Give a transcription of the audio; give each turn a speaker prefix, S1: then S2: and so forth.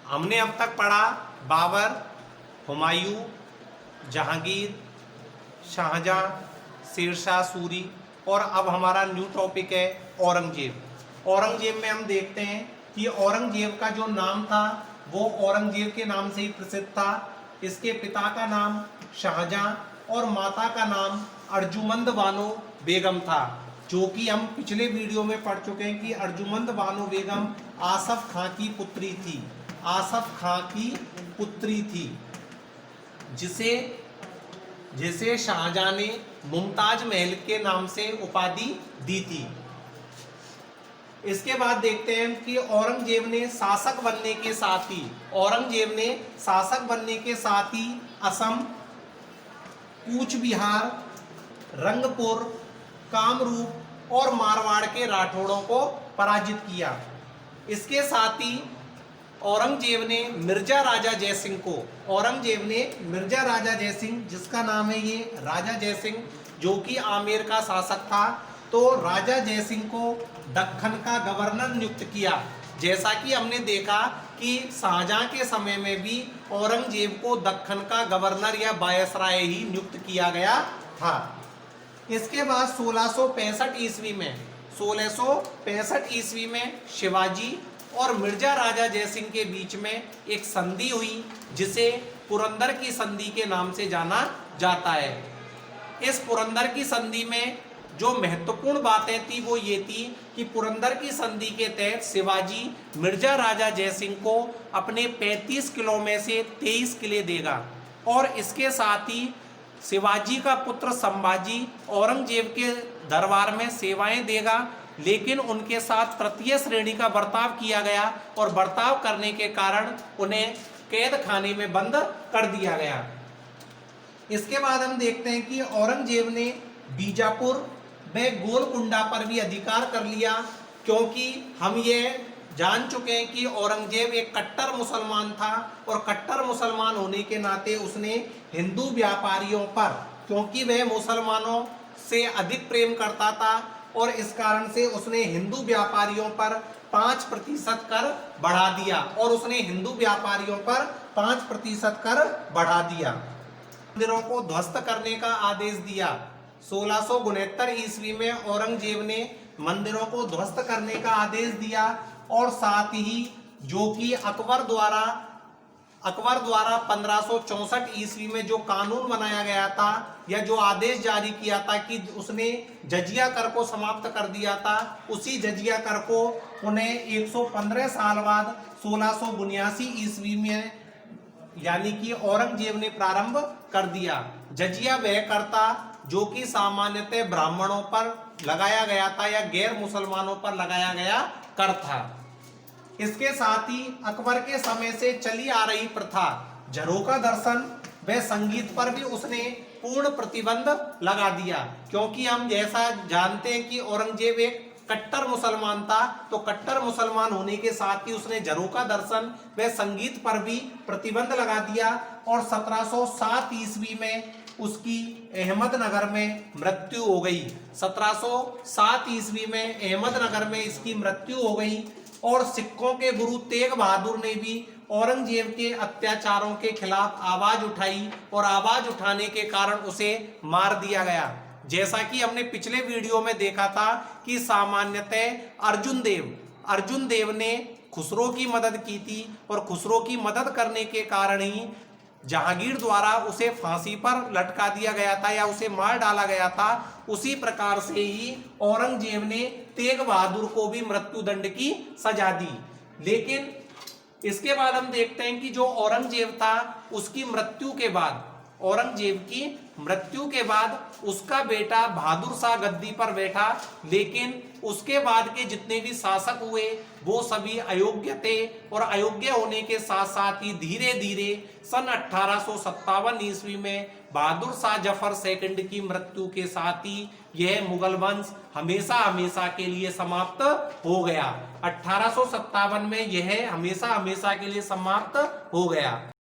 S1: हमने अब तक पढ़ा बाबर, हुमायूं, जहांगीर, शाहजहां, शेरशाह सूरी, और अब हमारा न्यू टॉपिक है औरंगजेब। औरंगजेब में हम देखते हैं कि औरंगजेब का जो नाम था वो औरंगजेब के नाम से ही प्रसिद्ध था। इसके पिता का नाम शाहजहां और माता का नाम अर्जुमंद बानो बेगम था, जो कि हम पिछले वीडियो में पढ़ चुके हैं कि अर्जुमंद बानो बेगम आसफ खां की पुत्री थी। आसफ खां की पुत्री थी जिसे शाहजहां ने मुमताज महल के नाम से उपाधि दी थी। इसके बाद देखते हैं कि औरंगजेब ने शासक बनने के साथ ही असम, कूच बिहार, रंगपुर, कामरूप और मारवाड़ के राठौड़ों को पराजित किया। इसके साथ ही औरंगजेब ने मिर्जा राजा जयसिंह, जिसका नाम है ये राजा जयसिंह, जो कि आमेर का शासक था, तो राजा जयसिंह को दक्खन का गवर्नर नियुक्त किया। जैसा कि हमने देखा कि शाहजहां के समय में भी औरंगजेब को दक्खन का गवर्नर या वायसराय ही नियुक्त किया गया था। इसके बाद 1665 ईस्वी में शिवाजी और मिर्जा राजा जयसिंह के बीच में एक संधि हुई, जिसे पुरंदर की संधि के नाम से जाना जाता है। इस पुरंदर की संधि में जो महत्वपूर्ण बातें थी वो ये थी कि पुरंदर की संधि के तहत शिवाजी मिर्जा राजा जयसिंह को अपने 35 किलों में से 23 किले देगा, और इसके साथ ही शिवाजी का पुत्र संभाजी औरंगजेब के दरबार में सेवाएं देगा, लेकिन उनके साथ तृतीय श्रेणी का बर्ताव किया गया और बर्ताव करने के कारण उन्हें कैद खाने में बंद कर दिया गया। इसके बाद हम देखते हैं कि औरंगजेब ने बीजापुर व गोलकुंडा पर भी अधिकार कर लिया, क्योंकि हम ये जान चुके हैं कि औरंगजेब एक कट्टर मुसलमान था, और कट्टर मुसलमान होने के नाते उसने हिंदू व्यापारियों पर, क्योंकि वह मुसलमानों से अधिक प्रेम करता था, और इस कारण से उसने हिंदू व्यापारियों पर 5% कर बढ़ा दिया, मंदिरों को ध्वस्त करने का आदेश दिया। 1669 ईस्वी में औरंगजेब ने मंदिरों को ध्वस्त करने का आदेश दिया, और साथ ही जो कि अकबर द्वारा 1564 ईस्वी में जो कानून बनाया गया था या जो आदेश जारी किया था कि उसने जजिया कर को समाप्त कर दिया था, उसी जजिया कर को उन्हें 115 साल बाद 1682 ईस्वी में यानी कि औरंगजेब ने प्रारंभ कर दिया। जजिया वह कर था जो कि सामान्यतः ब्राह्मणों पर लगाया गया था या गैर मुसलमानों पर लगाया गया कर था। इसके साथ ही अकबर के समय से चली आ रही प्रथा झरोका दर्शन व संगीत पर भी उसने पूर्ण प्रतिबंध लगा दिया, क्योंकि हम जैसा जानते हैं कि औरंगजेब एक कट्टर मुसलमान था, तो कट्टर मुसलमान होने के साथ ही उसने झरोका दर्शन व संगीत पर भी प्रतिबंध लगा दिया, और 1707 ईस्वी में उसकी अहमदनगर में मृत्यु हो गई। 1707 ईस्वी में अहमदनगर में इसकी मृत्यु हो गई, और सिखों के गुरु तेग बहादुर ने भी औरंगजेब के अत्याचारों के खिलाफ आवाज उठाई, और आवाज उठाने के कारण उसे मार दिया गया। जैसा कि हमने पिछले वीडियो में देखा था कि सामान्यतः अर्जुन देव ने खुसरो की मदद की थी, और खुसरो की मदद करने के कारण ही जहांगीर द्वारा उसे फांसी पर लटका दिया गया था या उसे मार डाला गया था। उसी प्रकार से ही औरंगजेब ने तेग बहादुर को भी मृत्युदंड की सजा दी। लेकिन इसके बाद हम देखते हैं कि जो औरंगजेब था उसकी मृत्यु के बाद उसका बेटा बहादुर शाह गद्दी पर बैठा, लेकिन उसके बाद के जितने भी शासक हुए वो सभी अयोग्य थे, और अयोग्य होने के साथ साथ ही धीरे धीरे सन 1857 ईस्वी में बहादुर शाह जफर सेकंड की मृत्यु के साथ ही यह मुगल वंश हमेशा हमेशा के लिए समाप्त हो गया। 1857 में यह हमेशा हमेशा के लिए समाप्त हो गया।